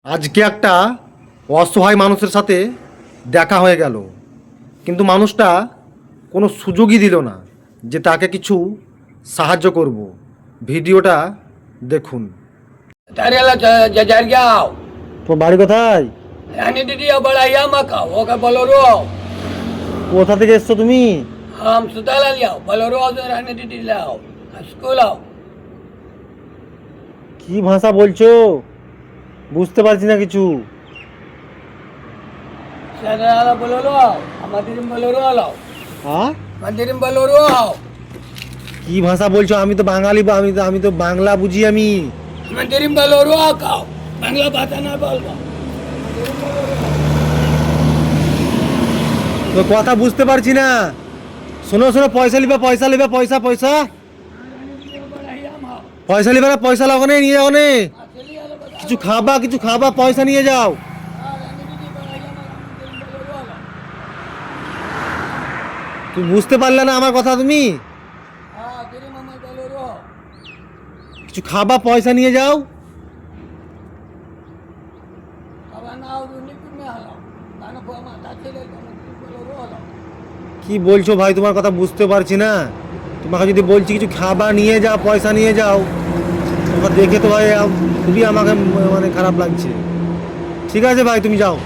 আজকে একটা অসহায় মানুষের সাথে দেখা হয়ে গেল, কিন্তু মানুষটা কোনো সুযোগই দিল না যে তাকে কিছু সাহায্য করব। ভিডিওটা দেখুন। Tariela jajar gao. তোমার বাড়ি কোথায়? Ani di dia balaya maka oka baloro. কোথা থেকে এসছো তুমি? Ham sutala liao baloro azar ani di lao. Schoolao. কি ভাষা বলছো? বুঝতে পারছি না কিছু। Sadala baloro. Amadirim baloro lao. হ্যাঁ, Madirim baloro. কি ভাষা বলছো? আমি তো বাঙালি, আমি তো বাংলা বুঝি আমি। Madirim baloro kau. Bangla bahasa na bolba. তো কথা বুঝতে পারছি না। শোনো শোনো, পয়সা লিবা, পয়সা লিবা, পয়সা পয়সা পয়সা লিবা না, পয়সা লাগানে নিয়ে যাও নে। কিছু খাবা, কিছু খাবা, পয়সা নিয়ে যাও। তুমি বুঝতে পারলে না আমার কথা? তুমি কিছু খাবা, পয়সা নিয়ে যাও। কি বলছো ভাই? তোমার কথা বুঝতে পারছি না। তোমাকে যদি বলছি কিছু খাবা নিয়ে যাও, পয়সা নিয়ে যাও, তোমাকে দেখে তো ভাই খুবই আমাকে মানে খারাপ লাগছে। ঠিক আছে ভাই, তুমি যাও।